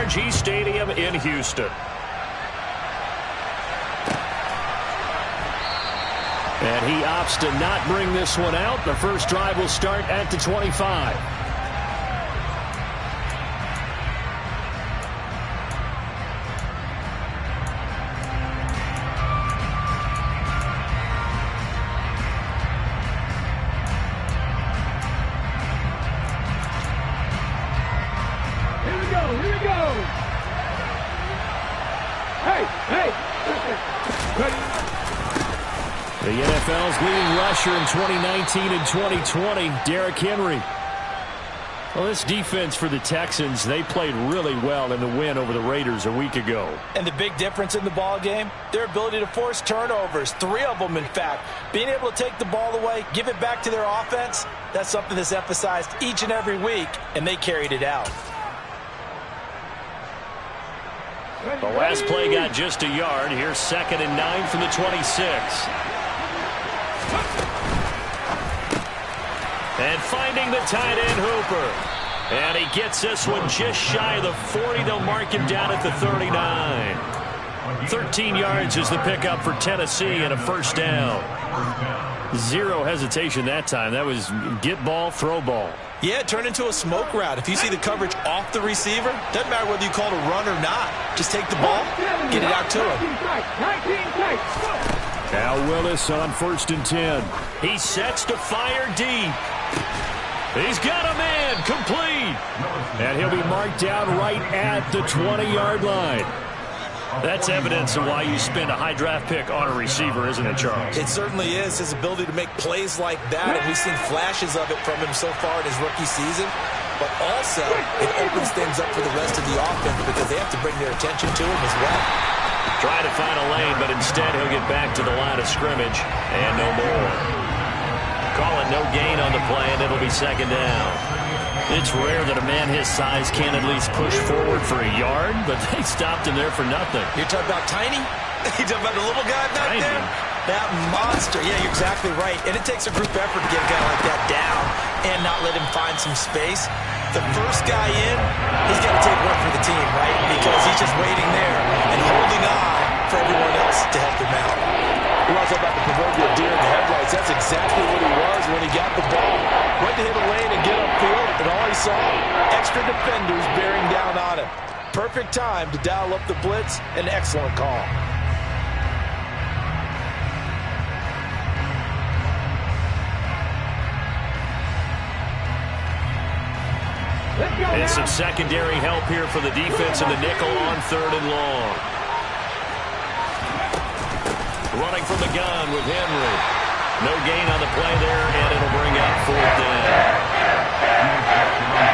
NRG Stadium in Houston. And he opts to not bring this one out. The first drive will start at the 25. The NFL's leading rusher in 2019 and 2020, Derrick Henry. Well, this defense for the Texans, they played really well in the win over the Raiders a week ago. And the big difference in the ball game, their ability to force turnovers, 3 of them in fact. Being able to take the ball away, give it back to their offense, that's something that's emphasized each and every week, and they carried it out. The last play got just a yard. Here's 2nd and 9 from the 26. And finding the tight end, Hooper. And he gets this one just shy of the 40. They'll mark him down at the 39. 13 yards is the pickup for Tennessee and a first down. Zero hesitation that time. That was get ball, throw ball. Yeah, it turned into a smoke route. If you see the coverage off the receiver, doesn't matter whether you call it a run or not. Just take the ball, get it out to him. Al Willis on 1st and 10. He sets to fire deep. He's got a man, complete. And he'll be marked down right at the 20-yard line. That's evidence of why you spend a high draft pick on a receiver, isn't it, Charles? It certainly is. His ability to make plays like that, and we've seen flashes of it from him so far in his rookie season. But also, it opens things up for the rest of the offense because they have to bring their attention to him as well. Try to find a lane, but instead he'll get back to the line of scrimmage and no more. Call it no gain on the play, and it'll be 2nd down. It's rare that a man his size can at least push forward for a yard, but they stopped him there for nothing. You're talking about tiny? You're talking about the little guy back there? That monster. Yeah, you're exactly right. And it takes a group effort to get a guy like that down and not let him find some space. The first guy in, he's got to take one for the team, right? Because he's just waiting there and holding on for everyone else to help him out. We want to talk about the proverbial deer in the headlights. That's exactly what he was when he got the ball. Went to hit a lane and get upfield, and all he saw, extra defenders bearing down on him. Perfect time to dial up the blitz. An excellent call. And some secondary help here for the defense in the nickel on 3rd and long. Running from the gun with Henry. No gain on the play there, and it'll bring up 4th down.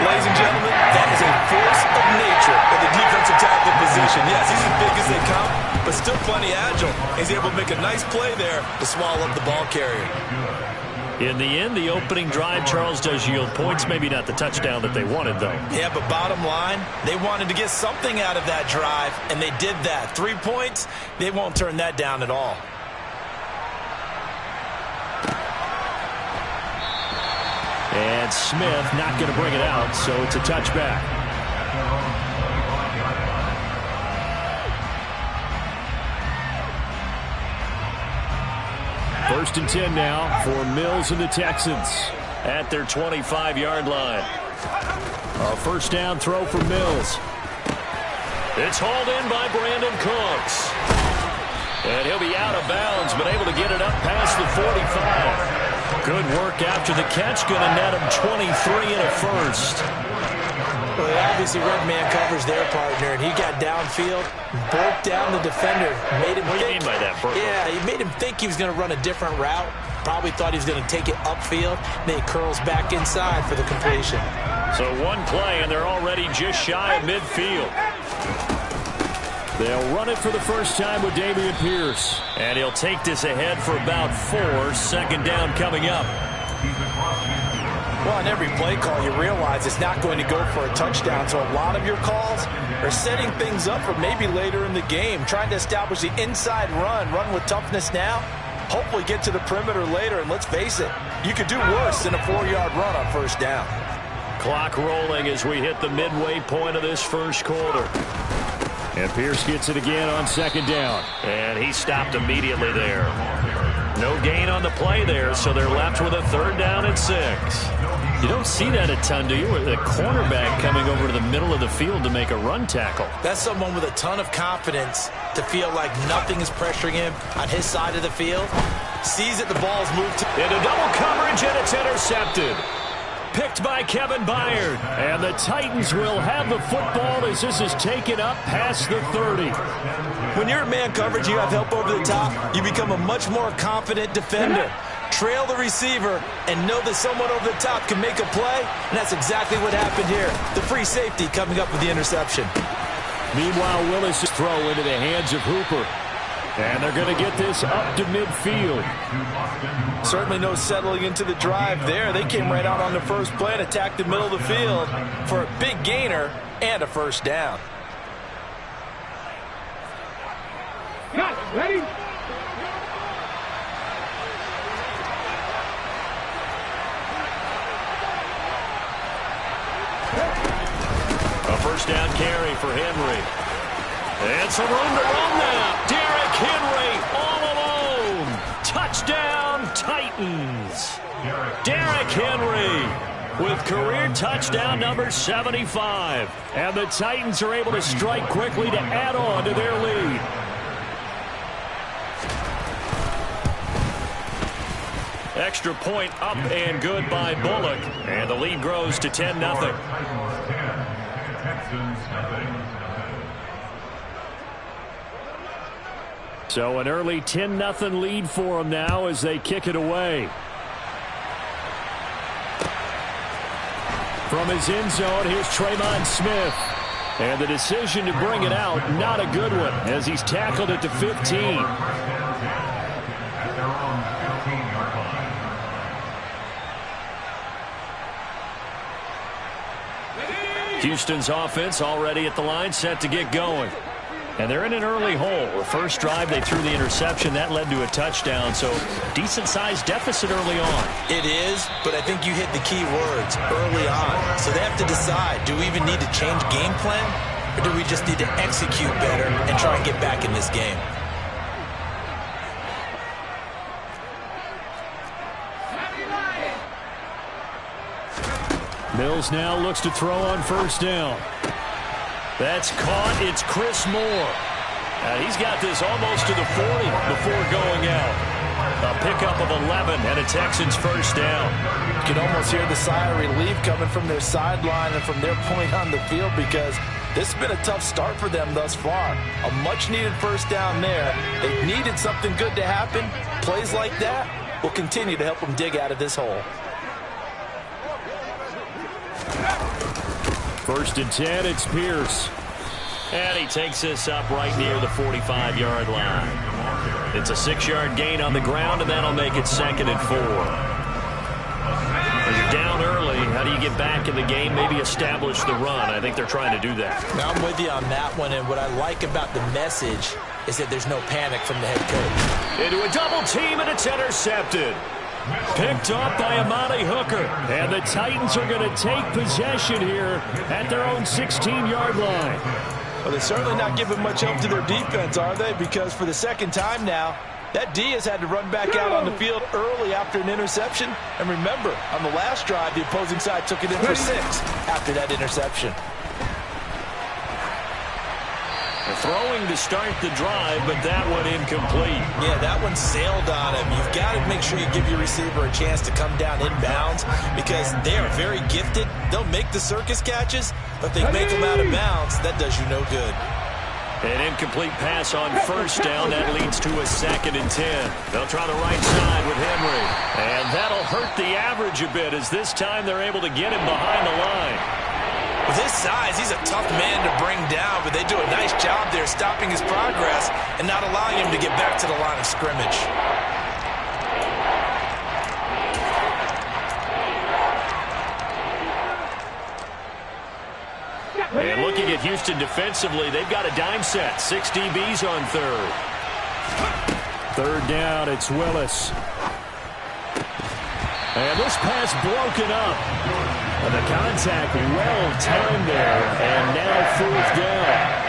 Ladies and gentlemen, that is a force of nature in the defensive tackle position. Yes, he's as big as they come, but still plenty agile. He's able to make a nice play there to swallow up the ball carrier. In the end, the opening drive, Charles, does yield points. Maybe not the touchdown that they wanted, though. Yeah, but bottom line, they wanted to get something out of that drive, and they did that. 3 points, they won't turn that down at all. And Smith not going to bring it out, so it's a touchback. First and 10 now for Mills and the Texans at their 25-yard line. A first down throw for Mills. It's hauled in by Brandon Cooks. And he'll be out of bounds, but able to get it up past the 45. Good work after the catch. Going to net him 23 and a first. Well, they obviously read man coverage their partner, and he got downfield, broke down the defender. Made him what do you mean by that, Burko? Yeah, he made him think he was going to run a different route. Probably thought he was going to take it upfield. Then he curls back inside for the completion. So one play, and they're already just shy of midfield. They'll run it for the first time with Dameon Pierce. And he'll take this ahead for about 4. Second down coming up. Well, on every play call, you realize it's not going to go for a touchdown. So a lot of your calls are setting things up for maybe later in the game, trying to establish the inside run with toughness now, hopefully get to the perimeter later. And let's face it, you could do worse than a 4-yard run on first down. Clock rolling as we hit the midway point of this first quarter. And Pierce gets it again on second down. And he stopped immediately there. No gain on the play there, so they're left with a 3rd down and 6. You don't see that a ton, do you? With a cornerback coming over to the middle of the field to make a run tackle. That's someone with a ton of confidence to feel like nothing is pressuring him on his side of the field. Sees that the ball's moved to... Into double coverage, and it's intercepted. Picked by Kevin Byard. And the Titans will have the football as this is taken up past the 30. When you're in man coverage, you have help over the top, you become a much more confident defender. Trail the receiver and know that someone over the top can make a play, and that's exactly what happened here. The free safety coming up with the interception. Meanwhile, Willis' throw into the hands of Hooper. And they're going to get this up to midfield. Certainly no settling into the drive there. They came right out on the first play and attacked the middle of the field for a big gainer and a 1st down. Ready? A 1st down carry for Henry. And some room to run now. Derrick Henry all alone. Touchdown, Titans. Derrick Henry with career touchdown number 75. And the Titans are able to strike quickly to add on to their lead. Extra point up and good by Bullock. And the lead grows to 10-0. So an early 10-0 lead for them now as they kick it away. From his end zone, here's Tremon Smith. And the decision to bring it out, not a good one, as he's tackled at the 15. Houston's offense already at the line, set to get going. And they're in an early hole. The first drive, they threw the interception. That led to a touchdown, so decent-sized deficit early on. It is, but I think you hit the key words, early on. So they have to decide, do we even need to change game plan, or do we just need to execute better and try and get back in this game? Mills now looks to throw on 1st down. That's caught. It's Chris Moore. He's got this almost to the 40 before going out. A pickup of 11 and a Texans 1st down. You can almost hear the sigh of relief coming from their sideline and from their point on the field because this has been a tough start for them thus far. A much-needed 1st down there. They needed something good to happen. Plays like that will continue to help them dig out of this hole. 1st and 10, it's Pierce. And he takes this up right near the 45-yard line. It's a 6-yard gain on the ground, and that'll make it 2nd and 4. When you're down early, how do you get back in the game, maybe establish the run? I think they're trying to do that. Now, I'm with you on that one, and what I like about the message is that there's no panic from the head coach. Into a double team, and it's intercepted. Picked off by Amani Hooker. And the Titans are going to take possession here at their own 16-yard line. Well, they're certainly not giving much help to their defense, are they? Because for the 2nd time now, that D has had to run back out on the field early after an interception. And remember, on the last drive, the opposing side took it in for 6 after that interception. Throwing to start the drive, but that one incomplete. Yeah, that one sailed on him. You've got to make sure you give your receiver a chance to come down inbounds because they are very gifted. They'll make the circus catches, but they make them out of bounds. That does you no good. An incomplete pass on 1st down. That leads to a 2nd and 10. They'll try the right side with Henry. And that'll hurt the average a bit as this time they're able to get him behind the line. With his size, he's a tough man to bring down, but they do a nice job there stopping his progress and not allowing him to get back to the line of scrimmage. And looking at Houston defensively, they've got a dime set. 6 DBs on 3rd. 3rd down, it's Willis. And this pass broken up. And the contact well-timed there, and now fourth down.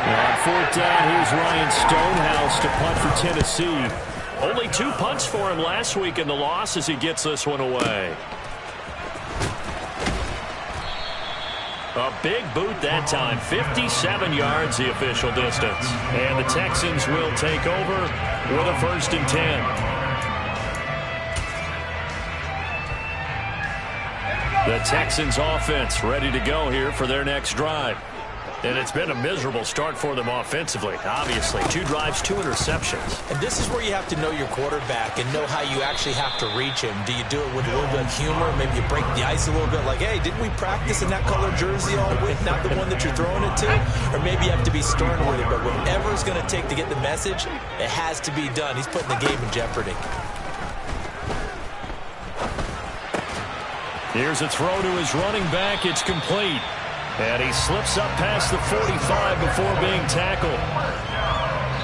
On fourth down, here's Ryan Stonehouse to punt for Tennessee. Only 2 punts for him last week in the loss as he gets this one away. A big boot that time, 57 yards the official distance. And the Texans will take over with a 1st and 10. The Texans offense ready to go here for their next drive. And it's been a miserable start for them offensively. Obviously, 2 drives, 2 interceptions. And this is where you have to know your quarterback and know how you actually have to reach him. Do you do it with a little bit of humor? Maybe you break the ice a little bit like, hey, didn't we practice in that color jersey all week, not the one that you're throwing it to? Or maybe you have to be stern with it. But whatever it's going to take to get the message, it has to be done. He's putting the game in jeopardy. Here's a throw to his running back. It's complete. And he slips up past the 45 before being tackled.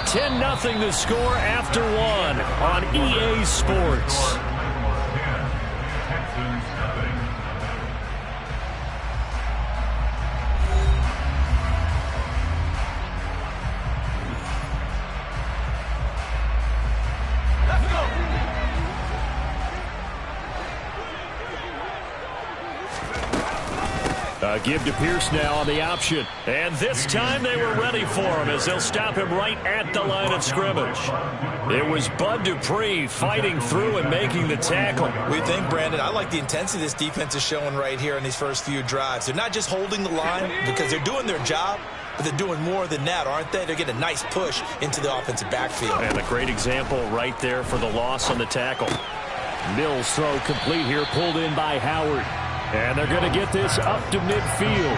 10-0 the score after 1 on EA Sports. Give to Pierce now on the option. And this time they were ready for him as they'll stop him right at the line of scrimmage. It was Bud Dupree fighting through and making the tackle. What do you think, Brandon? I like the intensity this defense is showing right here in these first few drives. They're not just holding the line because they're doing their job, but they're doing more than that, aren't they? They're getting a nice push into the offensive backfield. And a great example right there for the loss on the tackle. Mills throw complete here, pulled in by Howard. And they're going to get this up to midfield.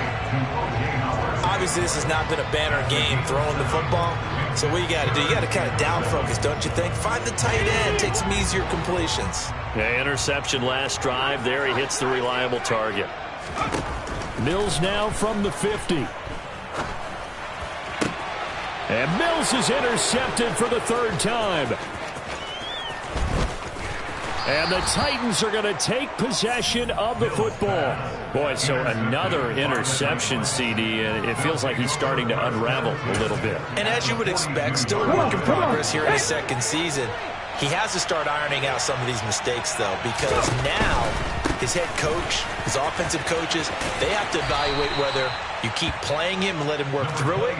Obviously, this has not been a banner game throwing the football. So what you got to do, you got to kind of down focus, don't you think? Find the tight end, take some easier completions. Yeah, interception last drive. There he hits the reliable target. Mills now from the 50. And Mills is intercepted for the 3rd time. And the Titans are going to take possession of the football. Boy, so another interception, CD, and it feels like he's starting to unravel a little bit. And as you would expect, still a work in progress here in his 2nd season. He has to start ironing out some of these mistakes, though, because now his head coach, his offensive coaches, they have to evaluate whether you keep playing him and let him work through it,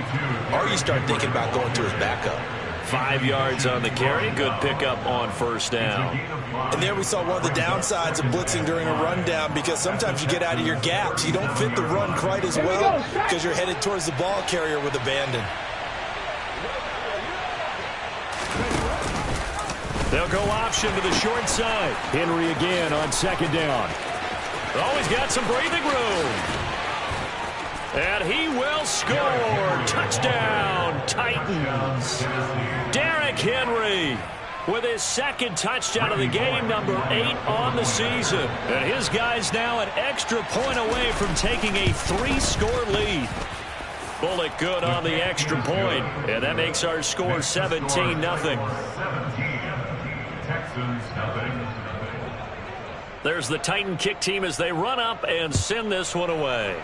or you start thinking about going to his backup. 5 yards on the carry. Good pickup on 1st down. And there we saw one of the downsides of blitzing during a rundown, because sometimes you get out of your gaps. You don't fit the run quite as well because you're headed towards the ball carrier with abandon. They'll go option to the short side. Henry again on 2nd down. Always got some breathing room. And he will score. Touchdown, Titans. Derrick Henry with his 2nd touchdown of the game, number 8 on the season. And his guys now an extra point away from taking a 3-score lead. Bullock good on the extra point, and that makes our score 17-0. There's the Titan kick team as they run up and send this one away.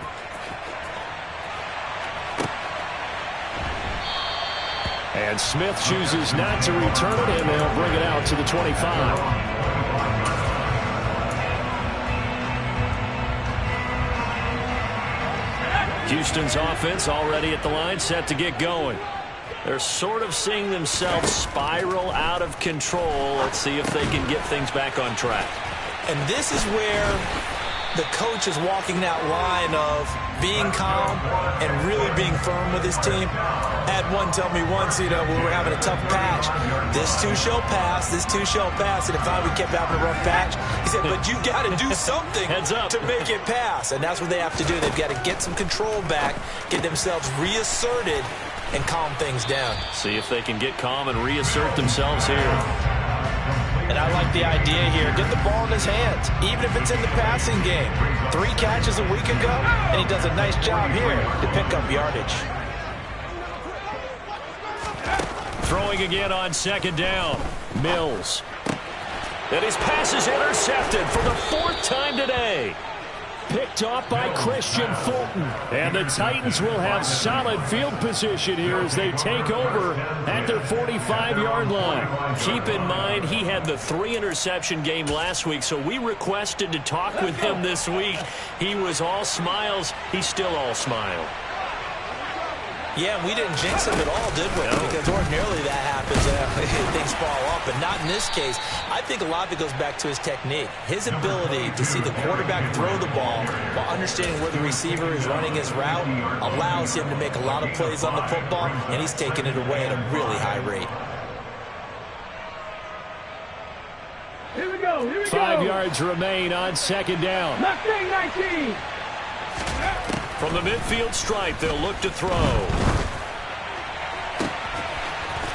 And Smith chooses not to return it, and they'll bring it out to the 25. Houston's offense already at the line, set to get going. They're sort of seeing themselves spiral out of control. Let's see if they can get things back on track. And this is where the coach is walking that line of being calm and really being firm with his team. I had one tell me once, we were having a tough patch. This too shall pass, this too shall pass. And if finally we kept having a rough patch, he said, but you got to do something to make it pass. And that's what they have to do. They've got to get some control back, get themselves reasserted, and calm things down. See if they can get calm and reassert themselves here. And I like the idea here. Get the ball in his hands, even if it's in the passing game. 3 catches a week ago, and he does a nice job here to pick up yardage. Throwing again on 2nd down. Mills. And his pass is intercepted for the 4th time today. picked off by Christian Fulton. And the Titans will have solid field position here as they take over at their 45-yard line. Keep in mind, he had the 3-interception game last week, so we requested to talk with him this week. He was all smiles. He's still all smile. Yeah, and we didn't jinx him at all, did we? No. Because ordinarily that happens. Things fall off, but not in this case. I think a lot of it goes back to his technique. His ability to see the quarterback throw the ball while understanding where the receiver is running his route allows him to make a lot of plays on the football, and he's taking it away at a really high rate. Here we go. 5 yards remain on second down. Mustang 19. From the midfield stripe, they'll look to throw.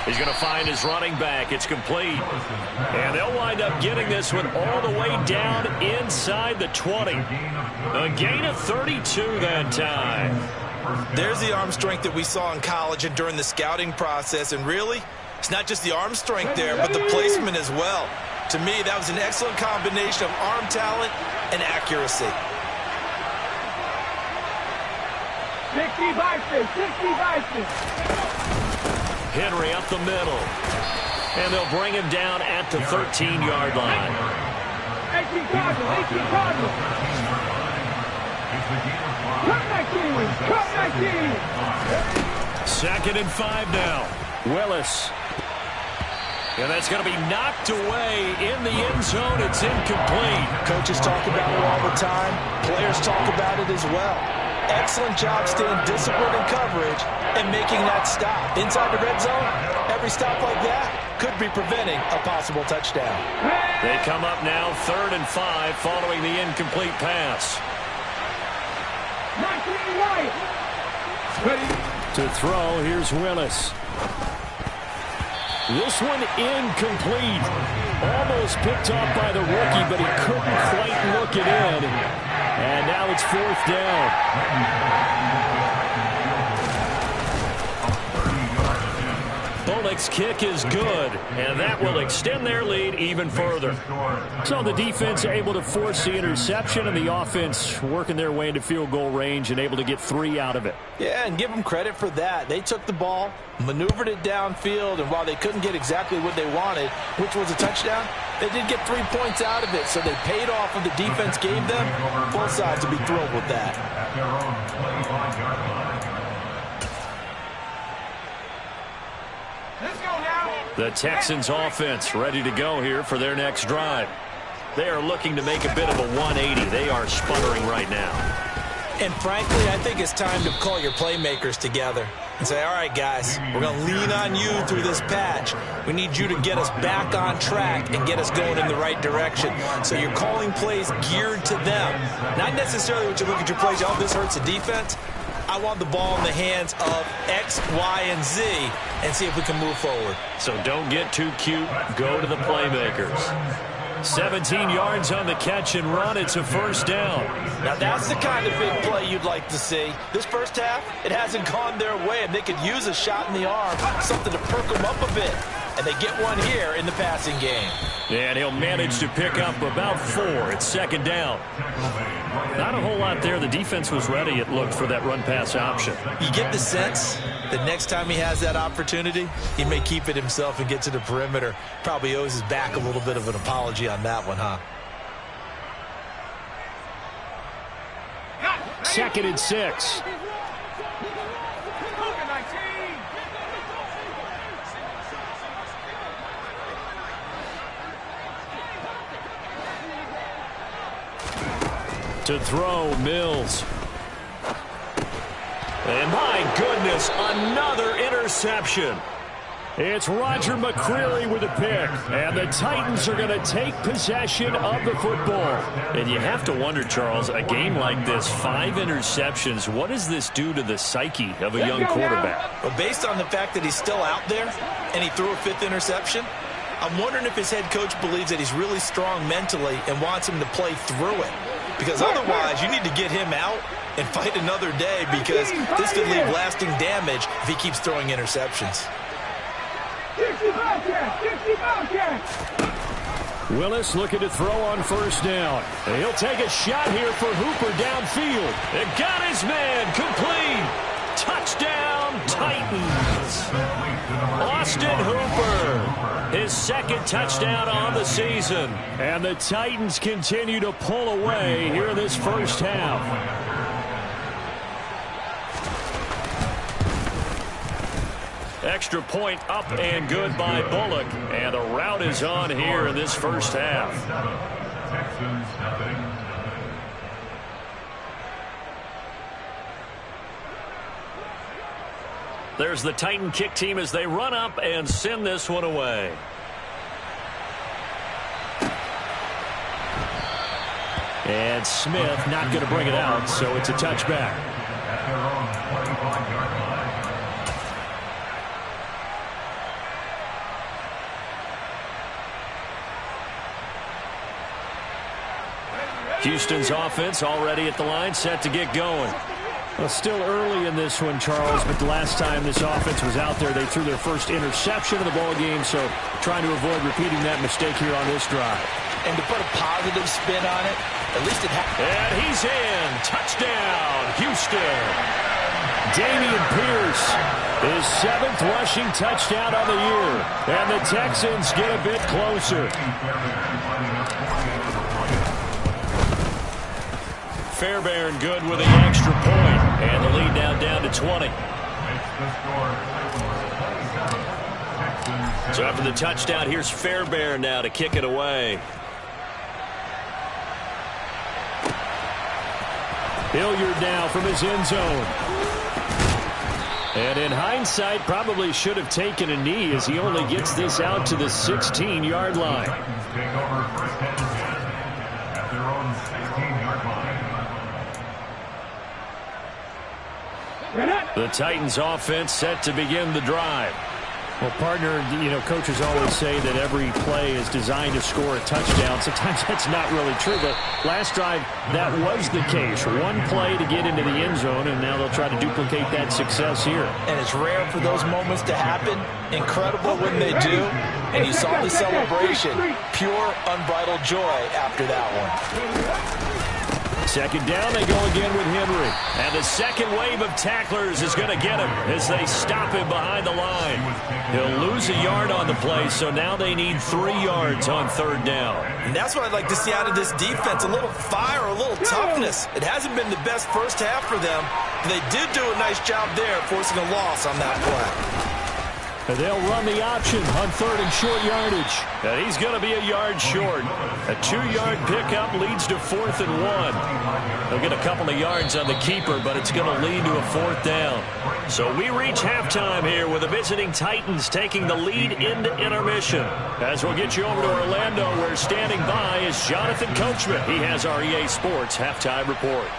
He's going to find his running back. It's complete. And they'll wind up getting this one all the way down inside the 20. A gain of 32 that time. There's the arm strength that we saw in college and during the scouting process. And really, it's not just the arm strength there, but the placement as well. To me, that was an excellent combination of arm talent and accuracy. 65. Henry up the middle. And they'll bring him down at the 13-yard line. 18 Cardinals. Cut 19. Second and 5 now. Willis. And that's going to be knocked away in the end zone. It's incomplete. Coaches talk about it all the time. Players talk about it as well. Excellent job staying disciplined in coverage and making that stop. Inside the red zone, every stop like that could be preventing a possible touchdown. They come up now 3rd and 5 following the incomplete pass. To throw, here's Willis. This one incomplete. Almost picked off by the rookie, but he couldn't quite look it in. And now it's 4th down. Bullock's kick is good, and that will extend their lead even further. So the defense able to force the interception, and the offense working their way into field goal range and able to get 3 out of it. Yeah, and give them credit for that. They took the ball, maneuvered it downfield, and while they couldn't get exactly what they wanted, which was a touchdown, they did get 3 points out of it, so they paid off what the defense gave them. Both sides will be thrilled with that. The Texans offense ready to go here for their next drive. They are looking to make a bit of a 180. They are sputtering right now. And frankly, I think it's time to call your playmakers together and say, all right, guys, we're going to lean on you through this patch. We need you to get us back on track and get us going in the right direction. So you're calling plays geared to them. Not necessarily when you look at your plays, oh, this hurts the defense. I want the ball in the hands of X, Y, and Z and see if we can move forward. So don't get too cute. Go to the playmakers. 17 yards on the catch and run. It's a 1st down. Now that's the kind of big play you'd like to see. This first half, it hasn't gone their way, and they could use a shot in the arm, something to perk them up a bit. And they get one here in the passing game. And he'll manage to pick up about 4. It's 2nd down. Not a whole lot there. The defense was ready, it looked, for that run-pass option. You get the sense that next time he has that opportunity, he may keep it himself and get to the perimeter. Probably owes his back a little bit of an apology on that one, huh? 2nd and 6. To throw, Mills. And my goodness, another interception. It's Roger McCreary with a pick. And the Titans are going to take possession of the football. And you have to wonder, Charles, a game like this, 5 interceptions, what does this do to the psyche of a young quarterback? Well, based on the fact that he's still out there and he threw a 5th interception, I'm wondering if his head coach believes that he's really strong mentally and wants him to play through it. Because otherwise, you need to get him out and fight another day, because this could leave lasting damage if he keeps throwing interceptions. Willis looking to throw on first down. And he'll take a shot here for Hooper downfield. It got his man complete. Touchdown, Titans. Austin Hooper, his second touchdown on the season. And the Titans continue to pull away here in this first half. Extra point up and good by Bullock. And the route is on here in this first half. There's the Titan kick team as they run up and send this one away. And Smith not going to bring it out, so it's a touchback. Houston's offense already at the line, set to get going. Well, still early in this one, Charles, but the last time this offense was out there, they threw their first interception of the ball game, so trying to avoid repeating that mistake here on this drive. And to put a positive spin on it, at least it happened. And he's in. Touchdown, Houston. Dameon Pierce, his 7th rushing touchdown of the year, and the Texans get a bit closer. Fairbairn good with the extra point, and the lead now down to 20. So after the touchdown, here's Fairbairn now to kick it away. Hilliard now from his end zone. And in hindsight, probably should have taken a knee as he only gets this out to the 16-yard line. The Titans offense set to begin the drive. Well, partner, coaches always say that every play is designed to score a touchdown. Sometimes that's not really true, but last drive, that was the case. One play to get into the end zone, and now they'll try to duplicate that success here. And it's rare for those moments to happen. Incredible when they do. And you saw the celebration. Pure, unbridled joy after that one. Second down, they go again with Henry. And the second wave of tacklers is going to get him as they stop him behind the line. He'll lose a yard on the play, so now they need 3 yards on third down. And that's what I'd like to see out of this defense, a little fire, a little toughness. It hasn't been the best first half for them. They did do a nice job there, forcing a loss on that play. And they'll run the option on third and short yardage. And he's going to be a yard short. A 2-yard pickup leads to 4th and 1. They'll get a couple of yards on the keeper, but it's going to lead to a 4th down. So we reach halftime here with the visiting Titans taking the lead into intermission. As we'll get you over to Orlando, where standing by is Jonathan Coachman. He has our EA Sports halftime report.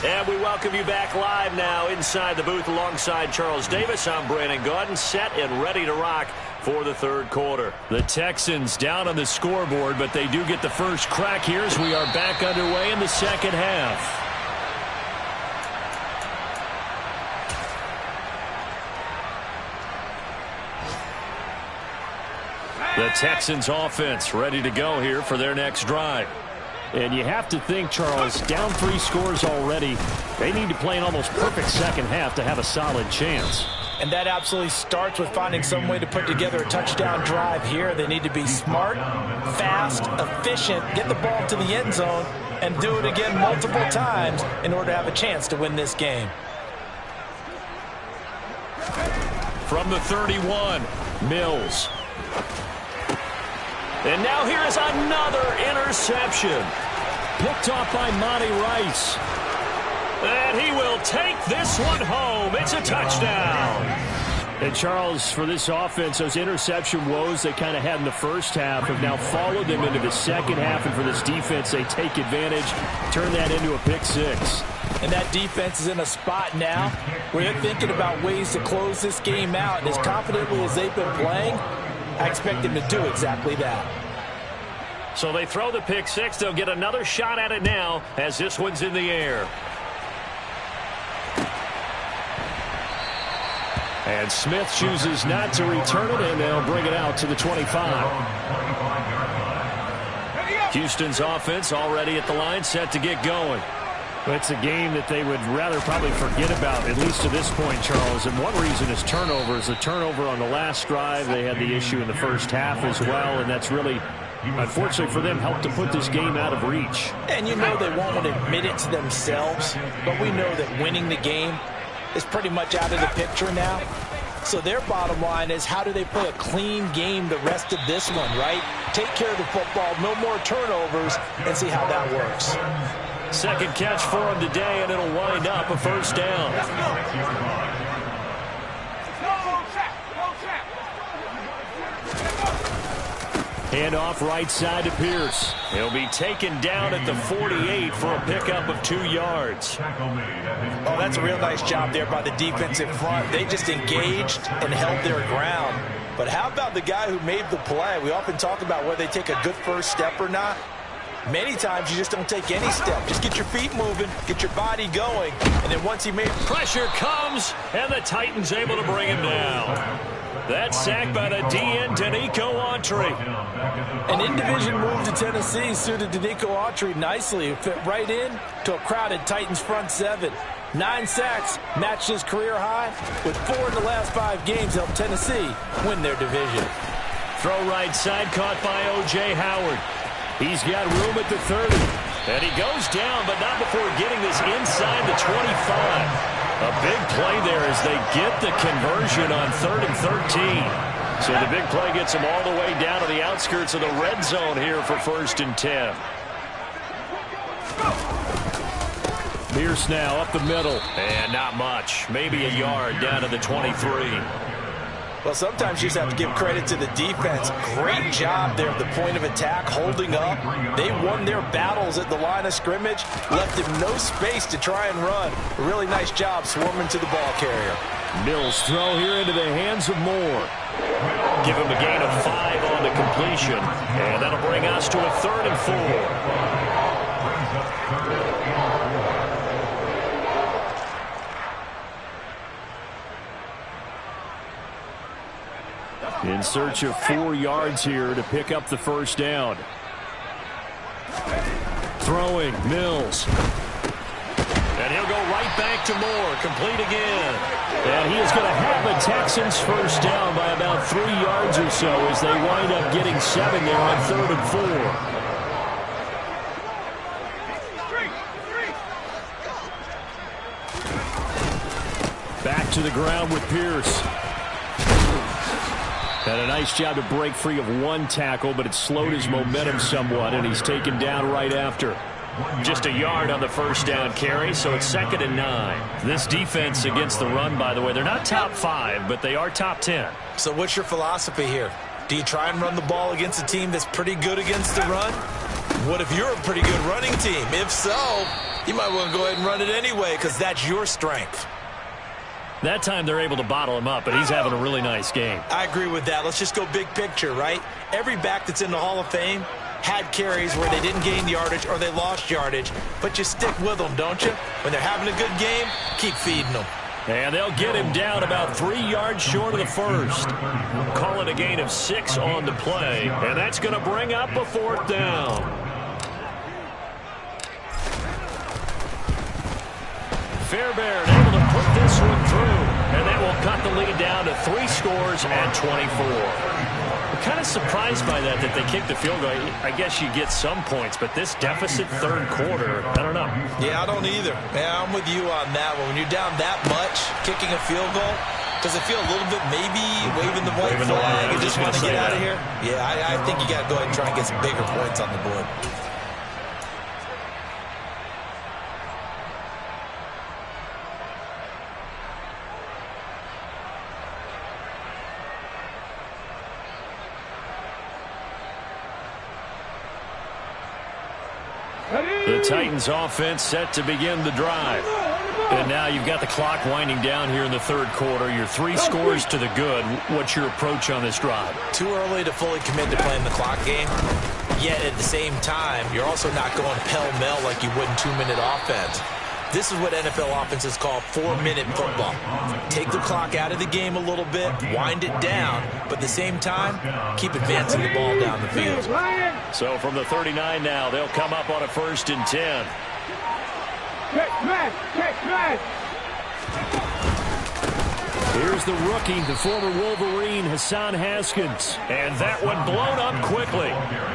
And we welcome you back live now inside the booth alongside Charles Davis. I'm Brandon Gaudin, set and ready to rock for the third quarter. The Texans down on the scoreboard, but they do get the first crack here as we are back underway in the second half. The Texans offense ready to go here for their next drive. And you have to think, Charles, down 3 scores already. They need to play an almost perfect second half to have a solid chance. And that absolutely starts with finding some way to put together a touchdown drive here. They need to be smart, fast, efficient, get the ball to the end zone, and do it again multiple times in order to have a chance to win this game. From the 31, Mills. And now here is another interception. Picked off by Monty Rice. And he will take this one home. It's a touchdown. And Charles, for this offense, those interception woes they kind of had in the first half have now followed them into the second half. And for this defense, they take advantage, turn that into a pick 6. And that defense is in a spot now where they're thinking about ways to close this game out. And as confidently as they've been playing, I expect them to do exactly that. So they throw the pick 6. They'll get another shot at it now as this one's in the air. And Smith chooses not to return it, and they'll bring it out to the 25. Houston's offense already at the line, set to get going. It's a game that they would rather probably forget about, at least to this point, Charles. And one reason is turnovers. The turnover on the last drive, they had the issue in the first half as well, and that's really, unfortunately for them, helped to put this game out of reach. And you know they won't admit it to themselves, but we know that winning the game is pretty much out of the picture now. So their bottom line is, how do they play a clean game the rest of this one, right? Take care of the football, no more turnovers, and see how that works. Second catch for him today, and it'll wind up a first down. Handoff right side to Pierce. He'll be taken down at the 48 for a pickup of 2 yards. Oh, that's a real nice job there by the defensive front. They just engaged and held their ground. But how about the guy who made the play? We often talk about whether they take a good first step or not. Many times you just don't take any step. Just get your feet moving, get your body going, and then once he made... Pressure comes, and the Titans able to bring him down. That sack by the DN, Danico Autry. An in-division move to Tennessee suited Danico Autry nicely. It fit right in to a crowded Titans front seven. 9 sacks, matched his career high, with 4 in the last 5 games helped Tennessee win their division. Throw right side, caught by O.J. Howard. He's got room at the 30. And he goes down, but not before getting this inside the 25. A big play there as they get the conversion on 3rd and 13. So the big play gets them all the way down to the outskirts of the red zone here for 1st and 10. Pierce now up the middle. And not much. Maybe a yard down to the 23. Well, sometimes you just have to give credit to the defense. Great job there at the point of attack, holding up. They won their battles at the line of scrimmage, left him no space to try and run. A really nice job swarming to the ball carrier. Mills throw here into the hands of Moore. Give him a gain of 5 on the completion. And that'll bring us to a 3rd and 4. In search of 4 yards here to pick up the first down. Throwing, Mills. And he'll go right back to Moore, complete again. And he is going to have the Texans first down by about 3 yards or so as they wind up getting 7 there on 3rd and 4. Back to the ground with Pierce. Had a nice job to break free of 1 tackle, but it slowed his momentum somewhat, and he's taken down right after. Just a yard on the first down carry, so it's 2nd and 9. This defense against the run, by the way, they're not top 5, but they are top 10. So what's your philosophy here? Do you try and run the ball against a team that's pretty good against the run? What if you're a pretty good running team? If so, you might want to go ahead and run it anyway because that's your strength. That time they're able to bottle him up, but he's having a really nice game. I agree with that. Let's just go big picture, right? Every back that's in the Hall of Fame had carries where they didn't gain yardage or they lost yardage, but you stick with them, don't you? When they're having a good game, keep feeding them. And they'll get him down about 3 yards short of the first. Call it a gain of 6 on the play, and that's going to bring up a 4th down. Fairbairn able to put this one through, and that will cut the lead down to 3 scores at 24. I'm kind of surprised by that they kicked the field goal. I guess you get some points, but this deficit 3rd quarter, I don't know. Yeah, I don't either. Yeah, I'm with you on that one. When you're down that much, kicking a field goal, does it feel a little bit maybe waving the white flag and just want to get out of here? Yeah, I think you got to go ahead and try and get some bigger points on the board. The Titans offense set to begin the drive. And now you've got the clock winding down here in the 3rd quarter. Your 3 scores to the good. What's your approach on this drive? Too early to fully commit to playing the clock game. Yet at the same time, you're also not going pell-mell like you would in 2-minute offense. This is what NFL offenses call 4-minute football. Take the clock out of the game a little bit, wind it down, but at the same time, keep advancing the ball down the field. So from the 39 now, they'll come up on a 1st and 10. Check smash, check smash. Here's the rookie, the former Wolverine, Hassan Haskins. And that one blown up quickly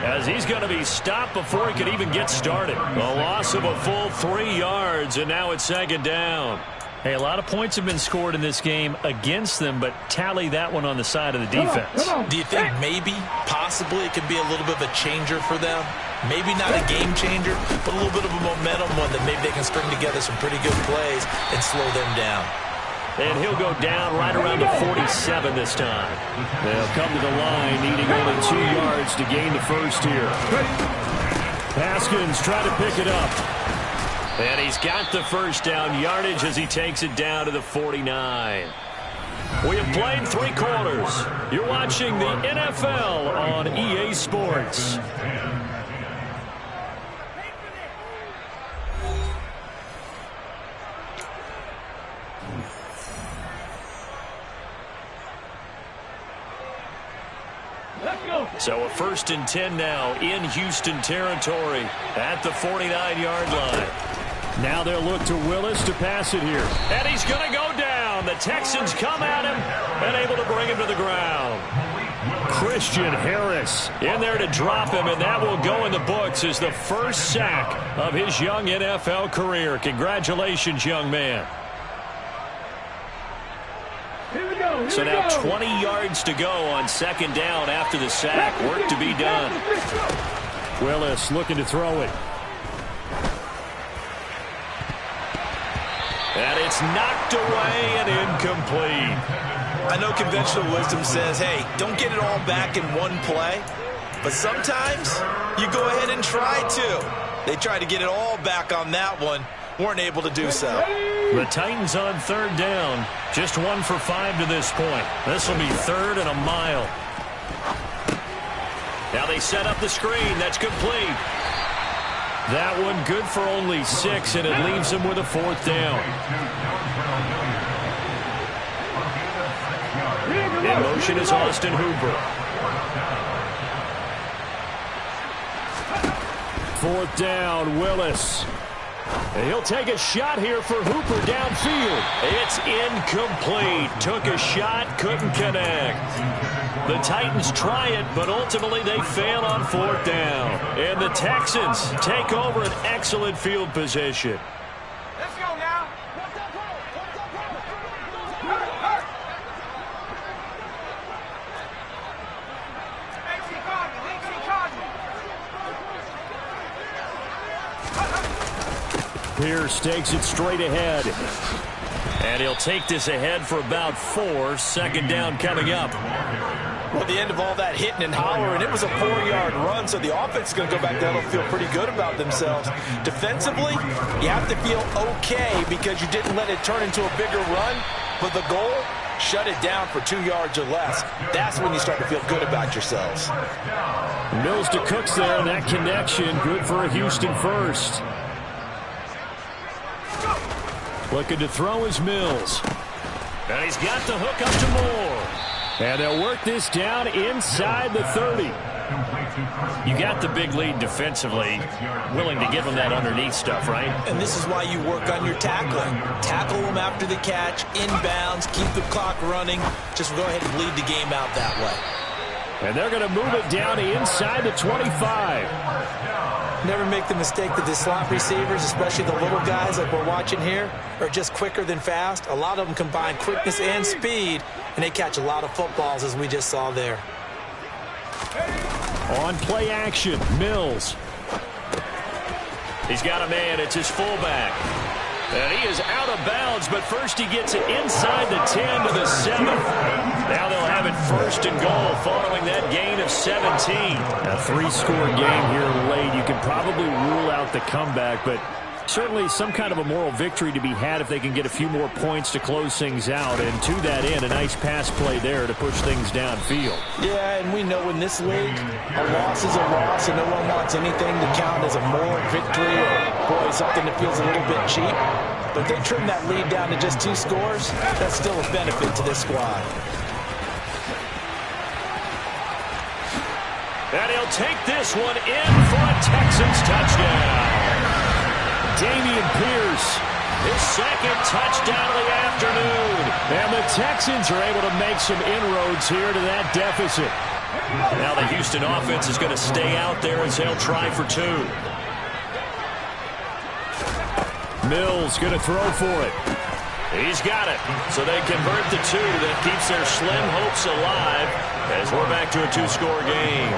as he's going to be stopped before he could even get started. A loss of a full 3 yards, and now it's 2nd down. Hey, a lot of points have been scored in this game against them, but tally that one on the side of the defense. Come on. Do you think maybe, possibly, it could be a little bit of a changer for them? Maybe not a game changer, but a little bit of a momentum one that maybe they can string together some pretty good plays and slow them down. And he'll go down right around the 47 this time. They'll come to the line, needing only 2 yards to gain the first here. Haskins trying to pick it up. And he's got the first down yardage as he takes it down to the 49. We have played 3 quarters. You're watching the NFL on EA Sports. So a 1st and 10 now in Houston territory at the 49-yard line. Now they'll look to Willis to pass it here. And he's going to go down. The Texans come at him and able to bring him to the ground. Christian Harris in there to drop him, and that will go in the books as the first sack of his young NFL career. Congratulations, young man. So now 20 yards to go on 2nd down after the sack. Work to be done. Willis looking to throw it. And it's knocked away and incomplete. I know conventional wisdom says, hey, don't get it all back in one play. But sometimes you go ahead and try to. They tried to get it all back on that one. Weren't able to do so. The Titans on 3rd down. Just 1 for 5 to this point. This will be 3rd and a mile. Now they set up the screen. That's complete. That one good for only 6, and it leaves him with a 4th down. In motion is Austin Hooper. 4th down, Willis. And he'll take a shot here for Hooper downfield. It's incomplete. Took a shot, couldn't connect. The Titans try it, but ultimately they fail on 4th down. And the Texans take over an excellent field position. Let's go now. Pierce takes it straight ahead. And he'll take this ahead for about 4. 2nd down coming up. Well, at the end of all that hitting and hollering, it was a 4-yard run, so the offense is going to go back down and feel pretty good about themselves. Defensively, you have to feel okay because you didn't let it turn into a bigger run, but the goal, shut it down for 2 yards or less. That's when you start to feel good about yourselves. Mills to Cooks there, and that connection good for a Houston first. Looking to throw is Mills. And he's got the hook up to Moore. And they'll work this down inside the 30. You got the big lead defensively. Willing to give them that underneath stuff, right? And this is why you work on your tackling. Tackle them after the catch, inbounds, keep the clock running. Just go ahead and bleed the game out that way. And they're going to move it down inside the 25. Never make the mistake that the slot receivers, especially the little guys like we're watching here, are just quicker than fast. A lot of them combine quickness and speed, and they catch a lot of footballs, as we just saw there. On play action, Mills. He's got a man. It's his fullback. And he is out of bounds, but first he gets it inside the 10 to the 7. Now they'll have it 1st and goal following that gain of 17. A 3-score game here late. You can probably rule out the comeback, but Certainly some kind of a moral victory to be had if they can get a few more points to close things out. And to that end, a nice pass play there to push things downfield. Yeah, and we know in this league, a loss is a loss, and no one wants anything to count as a moral victory or, boy, something that feels a little bit cheap. But if they trim that lead down to just 2 scores, that's still a benefit to this squad. And he'll take this one in for a Texans touchdown. Damian Pierce, his second touchdown of the afternoon. And the Texans are able to make some inroads here to that deficit. Now the Houston offense is going to stay out there as they'll try for 2. Mills going to throw for it. He's got it. So they convert the 2. That keeps their slim hopes alive as we're back to a 2-score game.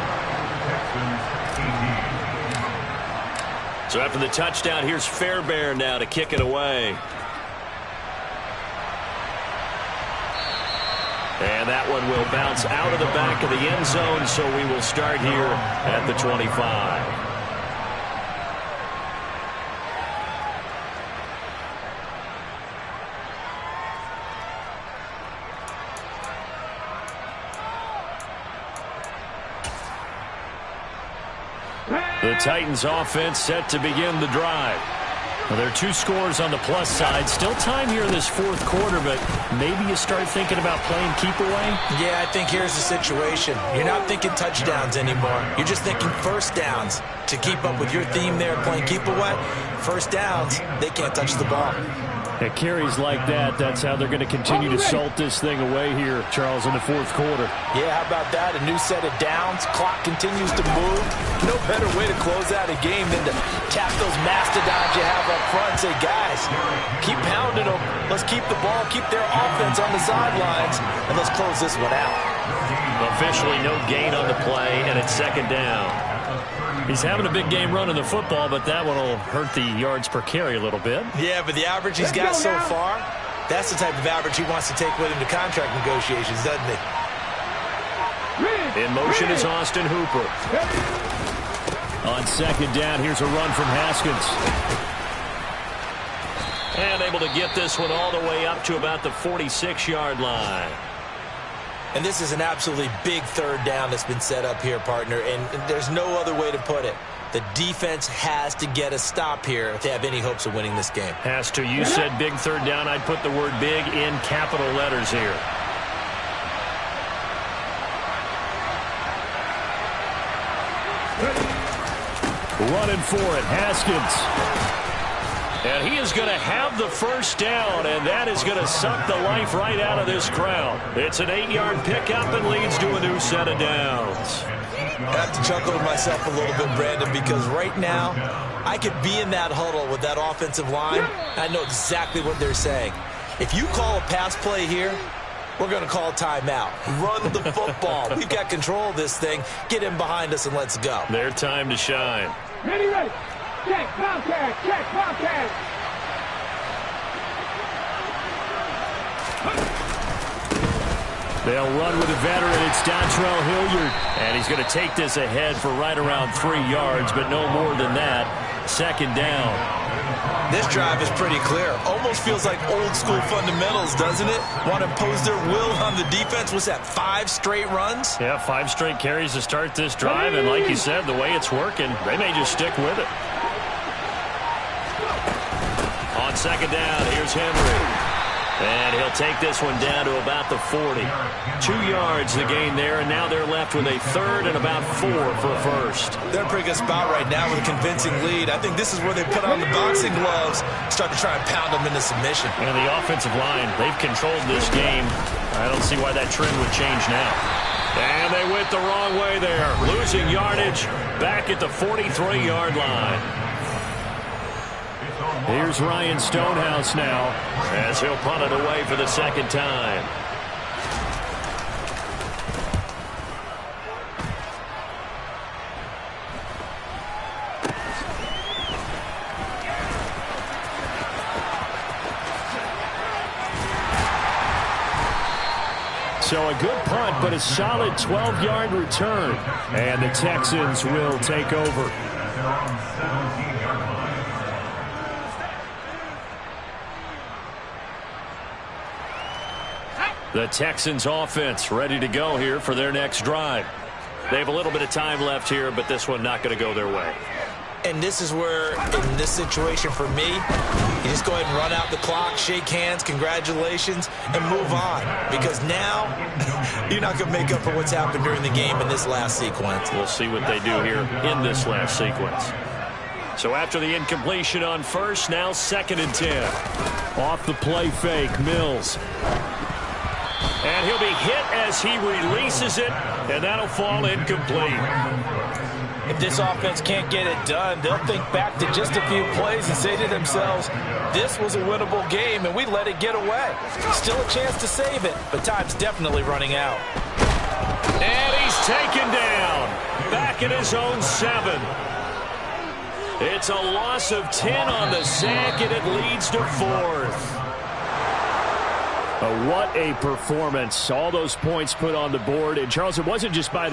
So after the touchdown, here's Fairbairn now to kick it away. And that one will bounce out of the back of the end zone, so we will start here at the 25. The Titans offense set to begin the drive. Well, there are 2 scores on the plus side. Still time here in this 4th quarter, but maybe you start thinking about playing keep away? Yeah, I think here's the situation. You're not thinking touchdowns anymore. You're just thinking first downs. To keep up with your theme there, playing keep away, first downs, they can't touch the ball. At carries like that, that's how they're going to continue to salt this thing away here, Charles, in the 4th quarter. Yeah, how about that? A new set of downs. Clock continues to move. No better way to close out a game than to tap those mastodons you have up front and say, guys, keep pounding them. Let's keep the ball, keep their offense on the sidelines, and let's close this one out. Officially no gain on the play, and it's 2nd down. He's having a big game running the football, but that one will hurt the yards per carry a little bit. Yeah, but the average he's got so far, that's the type of average he wants to take with him to contract negotiations, doesn't he? In motion is Austin Hooper. On 2nd down, here's a run from Haskins. And able to get this one all the way up to about the 46-yard line. And this is an absolutely big 3rd down that's been set up here, partner, and there's no other way to put it. The defense has to get a stop here if they have any hopes of winning this game. Has to. You said big 3rd down. I'd put the word big in capital letters here. Running for it, Haskins. And he is going to have the first down, and that is going to suck the life right out of this crowd. It's an 8-yard pickup and leads to a new set of downs. I have to chuckle to myself a little bit, Brandon, because right now I could be in that huddle with that offensive line. I know exactly what they're saying. If you call a pass play here, we're going to call a timeout. Run the football. We've got control of this thing. Get in behind us and let's go. Their time to shine. Ready, ready. Check, Bobcat, check, Bobcat. They'll run with a veteran. It's Dontrell Hilliard. And he's going to take this ahead for right around 3 yards, but no more than that. 2nd down. This drive is pretty clear. Almost feels like old school fundamentals, doesn't it? Want to impose their will on the defense. Was that 5 straight runs? Yeah, 5 straight carries to start this drive. And like you said, the way it's working, they may just stick with it. On 2nd down, here's Henry. And he'll take this one down to about the 40. 2 yards the gain there, and now they're left with a 3rd and about 4 for a first. They're in a pretty good spot right now with a convincing lead. I think this is where they put on the boxing gloves, start to try and pound them into submission. And the offensive line, they've controlled this game. I don't see why that trend would change now. And they went the wrong way there, losing yardage back at the 43-yard line. Here's Ryan Stonehouse now as he'll punt it away for the 2nd time. So a good punt, but a solid 12-yard return. And the Texans will take over. The Texans offense ready to go here for their next drive. They have a little bit of time left here, but this one not going to go their way. And this is where, in this situation for me, you just go ahead and run out the clock, shake hands, congratulations, and move on. Because now, you're not going to make up for what's happened during the game in this last sequence. We'll see what they do here in this last sequence. So after the incompletion on first, now 2nd and 10. Off the play fake, Mills. And he'll be hit as he releases it, and that'll fall incomplete. If this offense can't get it done, they'll think back to just a few plays and say to themselves, this was a winnable game, and we let it get away. Still a chance to save it, but time's definitely running out. And he's taken down. Back in his own 7. It's a loss of 10 on the sack, and it leads to 4th. What a performance. All those points put on the board. And, Charles, it wasn't just by the